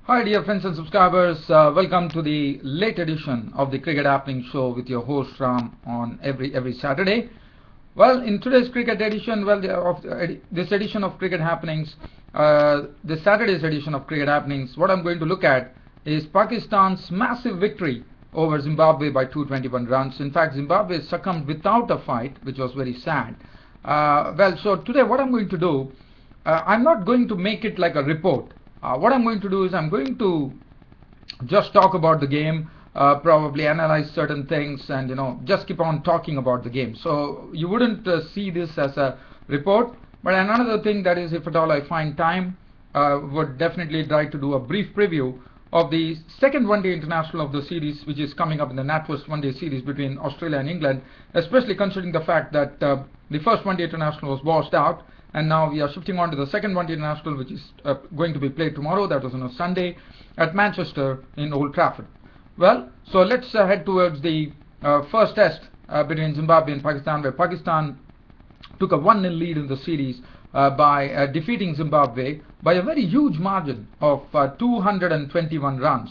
Hi dear friends and subscribers, welcome to the late edition of the Cricket Happening Show with your host Ram on every Saturday. Well, in today's cricket edition, this edition of Cricket Happenings, this Saturday's edition of Cricket Happenings, what I'm going to look at is Pakistan's massive victory over Zimbabwe by 221 runs. In fact, Zimbabwe succumbed without a fight, which was very sad. So today what I'm going to do, I'm not going to make it like a report. What I'm going to do is I'm going to just talk about the game, probably analyze certain things, and just keep on talking about the game. So you wouldn't see this as a report. But another thing, that is, if at all I find time, would definitely try to do a brief preview of the second one-day international of the series, which is coming up in the NatWest one-day series between Australia and England, especially considering the fact that the first one-day international was washed out. And now we are shifting on to the second one-day international, which is going to be played tomorrow. That was on a Sunday at Manchester in Old Trafford. Well, so let's head towards the first test between Zimbabwe and Pakistan, where Pakistan took a 1-0 lead in the series by defeating Zimbabwe by a very huge margin of 221 runs.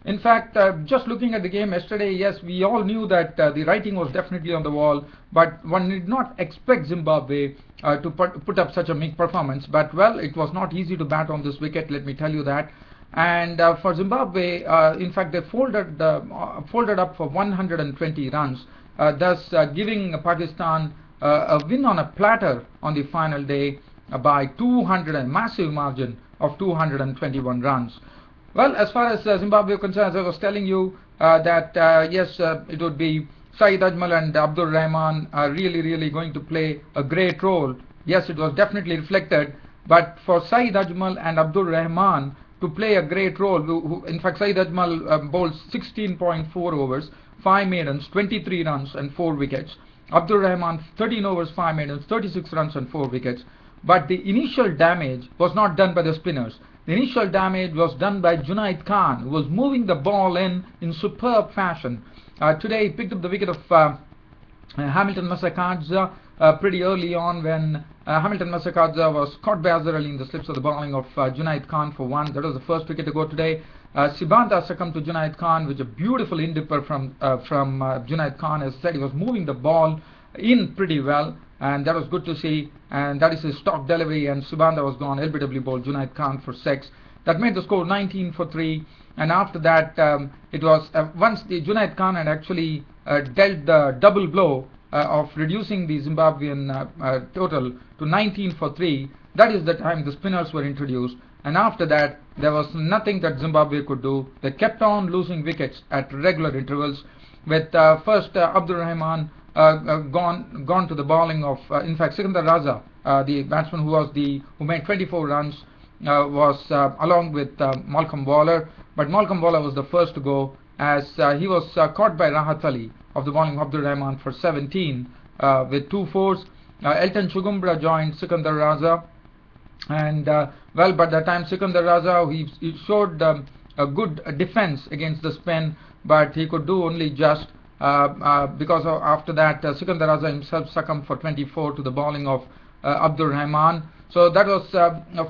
In fact, just looking at the game yesterday, yes, we all knew that the writing was definitely on the wall, but one did not expect Zimbabwe to put up such a meek performance. But well, it was not easy to bat on this wicket, let me tell you that. And for Zimbabwe, in fact, they folded up for 120 runs, thus giving Pakistan a win on a platter on the final day by a massive margin of 221 runs. Well, as far as Zimbabwe concerned, as I was telling you, that yes, it would be Saeed Ajmal and Abdur Rehman are really going to play a great role. Yes, it was definitely reflected, but for Saeed Ajmal and Abdur Rehman to play a great role, in fact, Saeed Ajmal bowled 16.4 overs, 5 maidens, 23 runs and 4 wickets. Abdur Rehman 13 overs, 5 maidens, 36 runs and 4 wickets. But the initial damage was not done by the spinners. The initial damage was done by Junaid Khan, who was moving the ball in superb fashion. Today he picked up the wicket of Hamilton Masakadza pretty early on, when Hamilton Masakadza was caught by Azhar Ali in the slips of the bowling of Junaid Khan for 1. That was the first wicket to go today. Sibanta succumbed to Junaid Khan, with a beautiful in-dipper from Junaid Khan. As I said, he was moving the ball in pretty well, and that was good to see, and that is his stock delivery. And Subanda was gone. LBW bowled Junaid Khan for 6. That made the score 19 for 3. And after that, it was once the Junaid Khan had actually dealt the double blow of reducing the Zimbabwean total to 19 for 3. That is the time the spinners were introduced, and after that there was nothing that Zimbabwe could do. They kept on losing wickets at regular intervals, with first Abdur Rahman gone to the bowling of, in fact, Sikandar Raza, the batsman who made 24 runs, was along with Malcolm Waller. But Malcolm Waller was the first to go, as he was caught by Rahat Ali of the bowling of Abdur Rahman for 17 with 2 fours. Elton Chugumbra joined Sikandar Raza, and well, by that time Sikandar Raza, he showed a good defense against the spin, but he could do only just because after that Sikandar Raza himself succumbed for 24 to the bowling of Abdur Rahman. So that was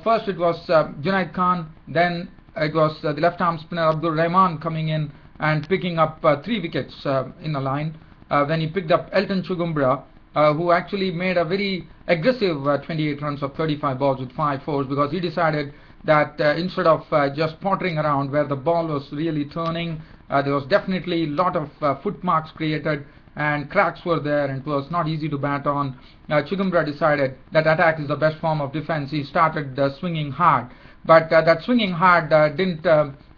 first it was Junaid Khan, then it was the left-arm spinner Abdur Rahman coming in and picking up 3 wickets in a line. Then he picked up Elton Chugumbra, who actually made a very aggressive 28 runs of 35 balls with 5 fours, because he decided that instead of just pottering around where the ball was really turning, there was definitely a lot of footmarks created, and cracks were there, and it was not easy to bat on. Chugumbra decided that attack is the best form of defense. He started swinging hard, but that swinging hard didn't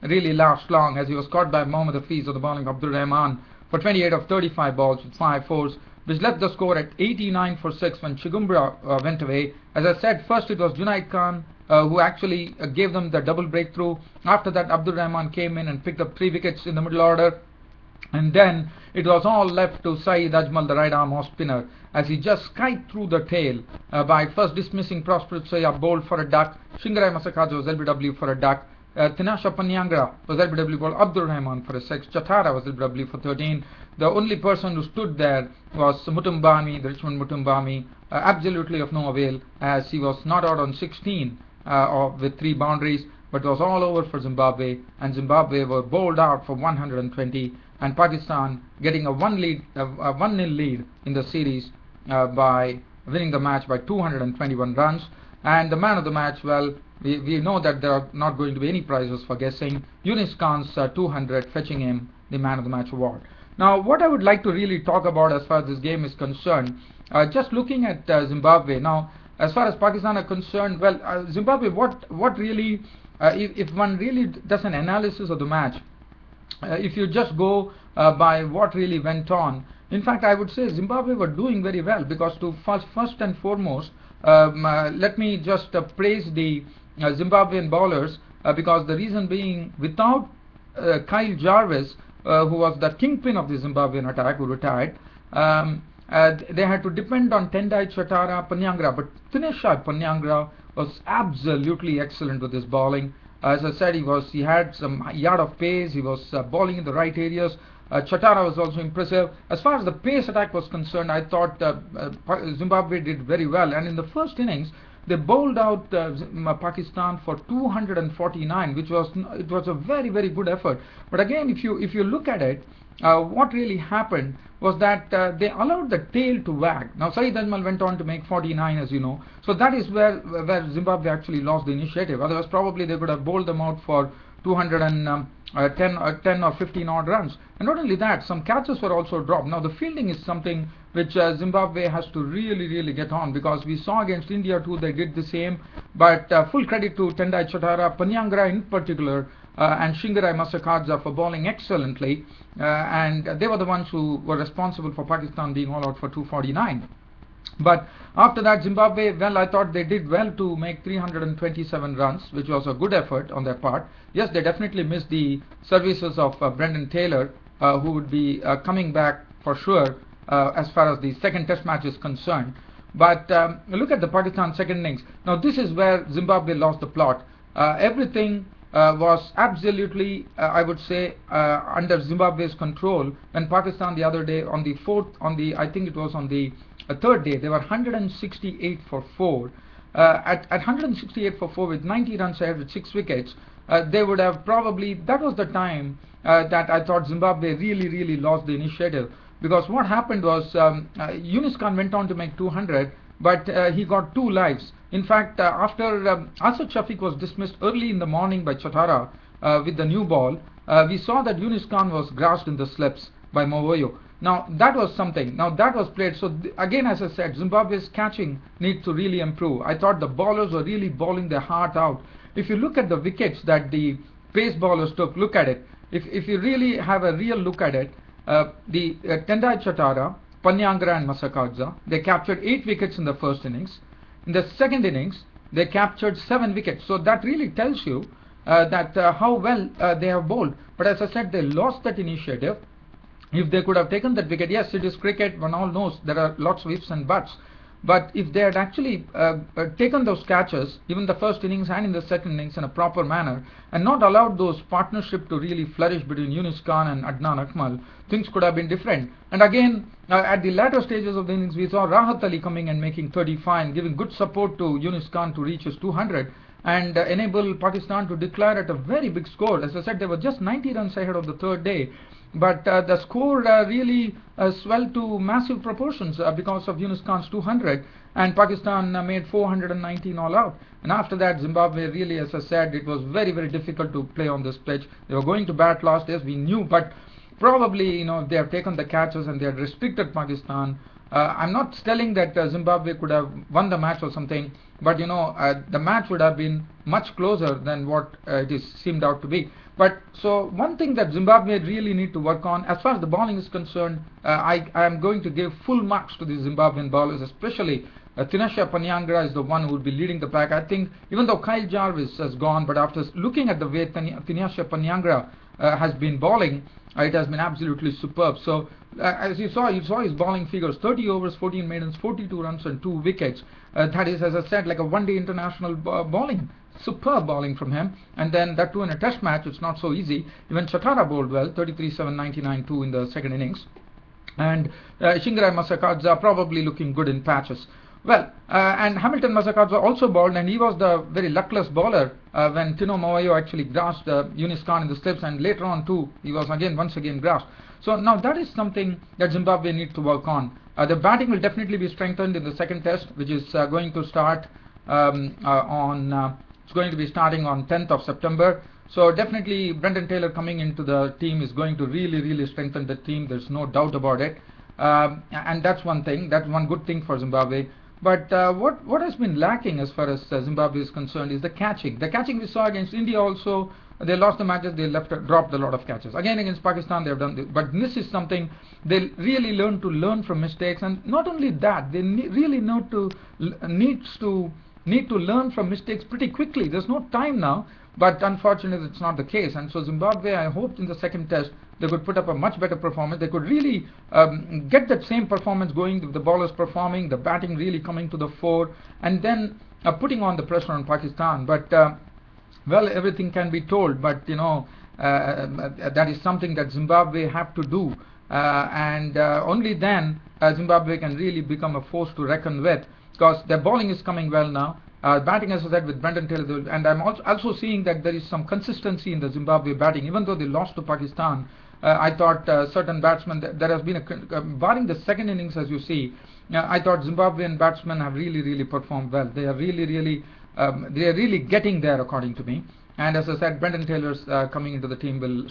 really last long, as he was caught by Mohammad Hafiz of the bowling of Abdur Rahman for 28 of 35 balls with 5 fours, which left the score at 89 for 6 when Chugumbra went away. As I said, first it was Junaid Khan who actually gave them the double breakthrough. After that, Abdur Rahman came in and picked up 3 wickets in the middle order. And then it was all left to Saeed Ajmal, the right-arm off spinner, as he just skied through the tail by first dismissing Prosper Soya, bowled for a duck. Shingarai Masakadza was LBW for a duck. Tinasha Panyangra was LBW bowled Abdur Rahman for a 6. Chatara was LBW for 13. The only person who stood there was Mutumbami, the Richmond Mutumbami, absolutely of no avail, as he was not out on 16 with 3 boundaries. but it was all over for Zimbabwe, and Zimbabwe were bowled out for 120, and Pakistan getting a 1-0 lead in the series by winning the match by 221 runs. And the man of the match, well, we know that there are not going to be any prizes for guessing. Junaid Khan's 200 fetching him the man of the match award. Now, what I would like to really talk about as far as this game is concerned, just looking at Zimbabwe. Now, as far as Pakistan are concerned, well, Zimbabwe, what really, if one really does an analysis of the match, if you just go by what really went on, in fact, I would say Zimbabwe were doing very well, because to first and foremost, let me just praise the Zimbabwean bowlers, because the reason being, without Kyle Jarvis, who was the kingpin of the Zimbabwean attack, who retired, they had to depend on Tendai Chatara, Panyangra, but Thinesha Panyangra was absolutely excellent with his bowling. As I said, he had some yard of pace, he was bowling in the right areas. Chatara was also impressive. As far as the pace attack was concerned, I thought Zimbabwe did very well, and in the first innings they bowled out Pakistan for 249, which was a very, very good effort. But again, if you look at it, what really happened was that they allowed the tail to wag. Now, Saeed Ajmal went on to make 49, as you know, so that is where Zimbabwe actually lost the initiative. Otherwise, probably they could have bowled them out for 210 or 15 odd runs. And not only that, some catches were also dropped. Now, the fielding is something which Zimbabwe has to really get on, because we saw against India too, they did the same. But full credit to Tendai Chatara, Panyangra in particular, and Shingarai Masakadza for bowling excellently, and they were the ones who were responsible for Pakistan being all out for 249. But after that, Zimbabwe, well, I thought they did well to make 327 runs, which was a good effort on their part. Yes, they definitely missed the services of Brendan Taylor, who would be coming back for sure as far as the second test match is concerned. But look at the Pakistan second innings. Now, this is where Zimbabwe lost the plot. Everything was absolutely, I would say, under Zimbabwe's control. When Pakistan the other day, on the I think it was on the third day, they were 168 for 4. At 168 for 4 with 90 runs ahead with 6 wickets, they would have probably, that was the time that I thought Zimbabwe really lost the initiative. Because what happened was, Junaid Khan went on to make 200, but he got 2 lives. In fact, after Asad Shafiq was dismissed early in the morning by Chatara with the new ball, we saw that Junaid Khan was grasped in the slips by Movoyo. Now, that was something. Now, that was played. So, again, as I said, Zimbabwe's catching needs to really improve. I thought the bowlers were really bowling their heart out. If you look at the wickets that the pace bowlers took, look at it. If you really have a real look at it, the Tendai Chatara, Panyangra and Masakadza, they captured 8 wickets in the first innings. In the second innings, they captured 7 wickets. So that really tells you that how well they have bowled. But as I said, they lost that initiative. If they could have taken that wicket, yes, it is cricket, one all knows there are lots of ifs and buts. But if they had actually taken those catches, even the first innings and in the second innings in a proper manner, and not allowed those partnership to really flourish between Junaid Khan and Adnan Akmal, things could have been different. And again, at the latter stages of the innings, we saw Rahat Ali coming and making 35 and giving good support to Junaid Khan to reach his 200 and enable Pakistan to declare at a very big score. As I said, they were just 90 runs ahead of the third day. But the score really swelled to massive proportions because of Junaid Khan's 200, and Pakistan made 419 all out. And after that, Zimbabwe really, as I said, it was very difficult to play on this pitch. They were going to bat last, as we knew, but probably, if they have taken the catches and they had restricted Pakistan, I'm not telling that Zimbabwe could have won the match or something, but the match would have been much closer than what it seemed out to be. But so one thing that Zimbabwe really need to work on, as far as the bowling is concerned, I am going to give full marks to the Zimbabwean bowlers, especially Thinesha Panyangra is the one who will be leading the pack. I think even though Kyle Jarvis has gone, but after looking at the way Thinesha Panyangra has been bowling, it has been absolutely superb. So as you saw his bowling figures: 30 overs, 14 maidens, 42 runs and 2 wickets. That is, as I said, like a one-day international bowling. Superb bowling from him, and then that too in a test match. It's not so easy. Even Chatara bowled well, 33-7, 99-2 in the second innings, and Shingarai Masakadza probably looking good in patches. Well, and Hamilton Masakadza also bowled, and he was the very luckless bowler when Tino Moayo actually grasped Junaid Khan in the slips, and later on too he was once again grasped. So now that is something that Zimbabwe needs to work on. The batting will definitely be strengthened in the second test, which is going to start it's going to be starting on 10th of September. So definitely Brendan Taylor coming into the team is going to really strengthen the team. There's no doubt about it. And that's one thing. That's one good thing for Zimbabwe. But what has been lacking as far as Zimbabwe is concerned is the catching. The catching we saw against India also. They lost the matches. They dropped a lot of catches. Again against Pakistan they have done. But this is something they really learn from mistakes. And not only that, they really need to learn from mistakes pretty quickly. There's no time now. But unfortunately it's not the case. And so Zimbabwe, I hoped in the second test they could put up a much better performance. They could really get that same performance going, with the bowlers performing, the batting really coming to the fore, and then putting on the pressure on Pakistan. But well, everything can be told, but that is something that Zimbabwe have to do, and only then Zimbabwe can really become a force to reckon with, because their bowling is coming well now. Batting, as I said, with Brendan Taylor, and I'm also seeing that there is some consistency in the Zimbabwe batting. Even though they lost to Pakistan, I thought certain batsmen, there has been barring the second innings, as you see, I thought Zimbabwean batsmen have really performed well. They are really getting there, according to me. And as I said, Brendan Taylor's coming into the team will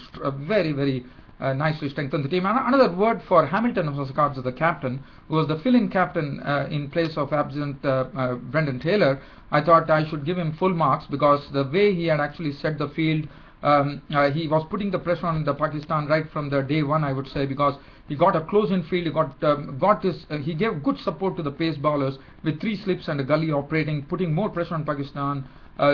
very nicely strengthen the team. And another word for Hamilton Masakadza, the captain, who was the fill-in captain in place of absent Brendan Taylor. I thought I should give him full marks, because the way he had actually set the field, he was putting the pressure on the Pakistan right from the day one, I would say, because he got a close-in field. He gave good support to the pace bowlers with 3 slips and a gully operating, putting more pressure on Pakistan,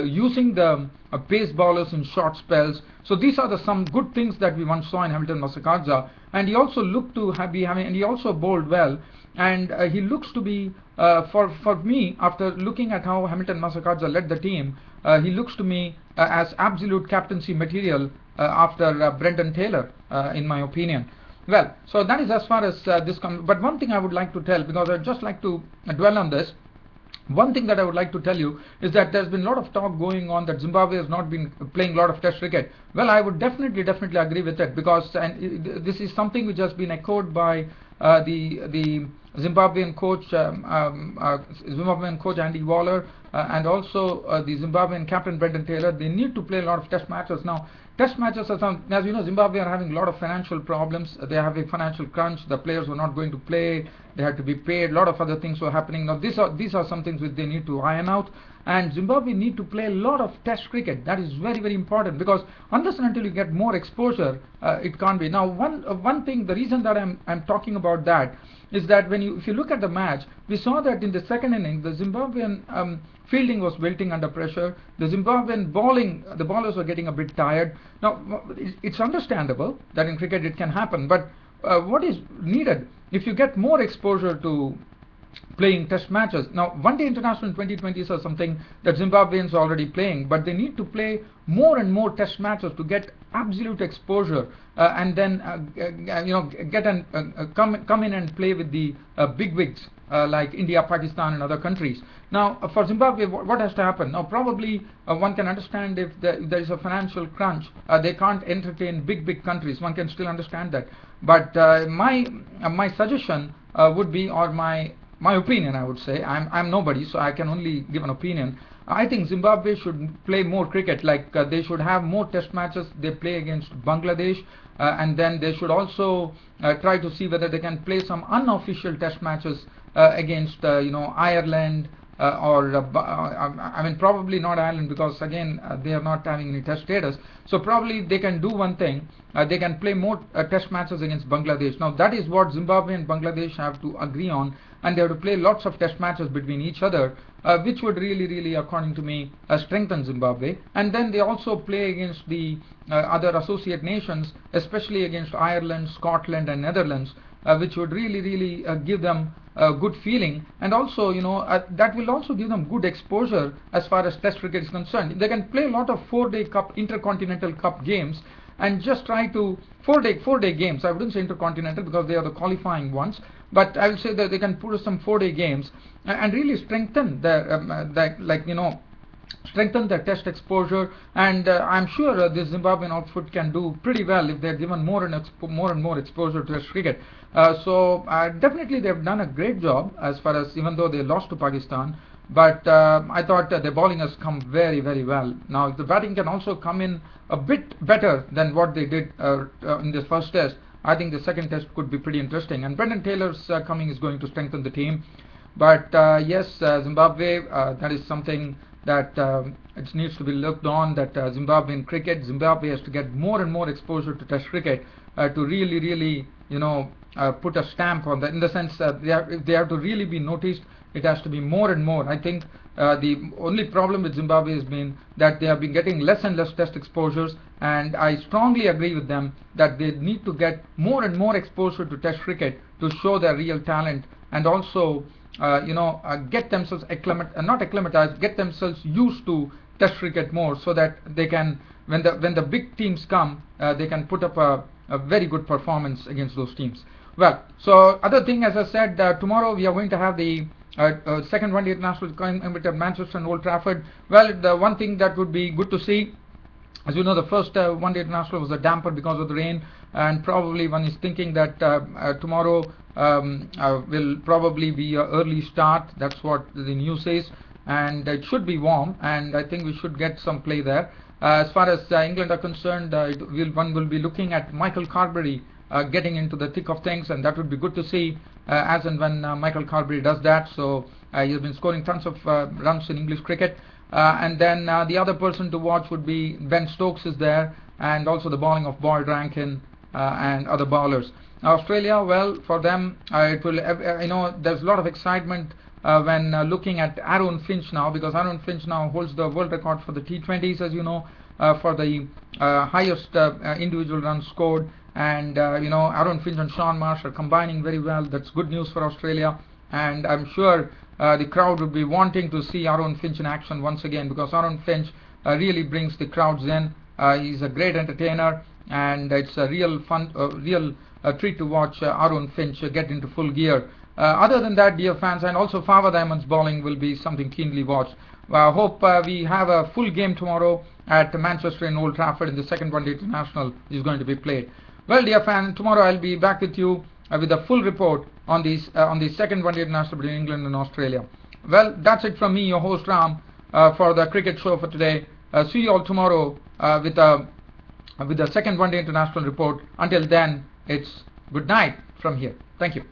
using the pace bowlers in short spells. So these are some good things that we once saw in Hamilton Masakadza, and he also looked to be having, and he also bowled well, and he looks to be, for me, after looking at how Hamilton Masakadza led the team, he looks to me as absolute captaincy material after Brendan Taylor, in my opinion. Well, so that is as far as this comes. But one thing I would like to tell, because I'd just like to dwell on this. One thing that I would like to tell you is that there's been a lot of talk going on that Zimbabwe has not been playing a lot of test cricket. Well, I would definitely agree with it, because this is something which has been echoed by the Zimbabwean coach Andy Waller, and also the Zimbabwean captain Brendan Taylor. They need to play a lot of test matches. Now, test matches are as you know, Zimbabwe are having a lot of financial problems. They have a financial crunch. The players were not going to play. They had to be paid. A lot of other things were happening. Now, these are some things which they need to iron out. And Zimbabwe need to play a lot of test cricket. That is very important, because unless and until you get more exposure, it can't be. Now, one thing, the reason that I'm talking about that is that if you look at the match, we saw that in the second inning, the Zimbabwean fielding was wilting under pressure. The Zimbabwean bowling, the bowlers were getting a bit tired. Now, it's understandable that in cricket it can happen, but what is needed, if you get more exposure to playing test matches. Now, one-day international 2020s are something that Zimbabweans are already playing, but they need to play more and more test matches to get absolute exposure, and then come in and play with the big wigs like India, Pakistan, and other countries. Now, for Zimbabwe, what has to happen? Now, probably one can understand if there is a financial crunch, they can't entertain big countries. One can still understand that. But my suggestion would be, or my opinion, I would say, I'm nobody, so I can only give an opinion. I think Zimbabwe should play more cricket, like they should have more test matches they play against Bangladesh, and then they should also try to see whether they can play some unofficial test matches against Ireland, I mean, probably not Ireland, because again they are not having any test status. So probably they can do one thing, they can play more test matches against Bangladesh. Now that is what Zimbabwe and Bangladesh have to agree on, and they have to play lots of test matches between each other, which would really, according to me, strengthen Zimbabwe. And then they also play against the other associate nations, especially against Ireland, Scotland, and Netherlands, which would really give them a good feeling, and also that will also give them good exposure as far as test cricket is concerned. They can play a lot of 4-day cup, intercontinental cup games, and just try to four-day games. I wouldn't say intercontinental because they are the qualifying ones, but I will say that they can put some 4-day games and really strengthen strengthen their test exposure, and I'm sure this Zimbabwean outfit can do pretty well if they're given more and more exposure to Test cricket. So definitely they've done a great job as far as, even though they lost to Pakistan, but I thought their bowling has come very well. Now if the batting can also come in a bit better than what they did in the first test, I think the second test could be pretty interesting, and Brendan Taylor's coming is going to strengthen the team. But yes, Zimbabwe, that is something that it needs to be looked on, that Zimbabwean cricket, Zimbabwe has to get more and more exposure to Test cricket to really put a stamp on that, in the sense that if they have to really be noticed, it has to be more and more. I think the only problem with Zimbabwe has been that they have been getting less and less test exposures, and I strongly agree with them that they need to get more and more exposure to Test cricket to show their real talent, and also get themselves get themselves used to Test cricket more, so that they can, when the big teams come, they can put up a very good performance against those teams. Well, so other thing, as I said, tomorrow we are going to have the second one-day international coming at Manchester and Old Trafford. Well, the one thing that would be good to see, as you know, the first one-day international was a damper because of the rain, and probably one is thinking that tomorrow will probably be an early start. That's what the news says, and it should be warm, and I think we should get some play there. As far as England are concerned, one will be looking at Michael Carberry getting into the thick of things, and that would be good to see as and when Michael Carberry does that. So he has been scoring tons of runs in English cricket. And then the other person to watch would be Ben Stokes is there, and also the bowling of Boyd Rankin and other bowlers. Australia, well, for them, it will, there's a lot of excitement when looking at Aaron Finch now, because Aaron Finch now holds the world record for the T20s, as you know, for the highest individual runs scored. And Aaron Finch and Sean Marsh are combining very well. That's good news for Australia, and I'm sure the crowd would be wanting to see Aaron Finch in action once again, because Aaron Finch really brings the crowds in. He's a great entertainer, and it's a real fun, treat to watch Aaron Finch get into full gear. Other than that, dear fans, and also Fawad Ahmed's bowling will be something keenly watched. I hope we have a full game tomorrow at Manchester and Old Trafford in the second one-day international is going to be played. Well, dear fans, tomorrow I'll be back with you with a full report on the second one-day international between England and Australia. Well, that's it from me, your host Ram, for the cricket show for today. See you all tomorrow with the second one-day international report. Until then, it's good night from here. Thank you.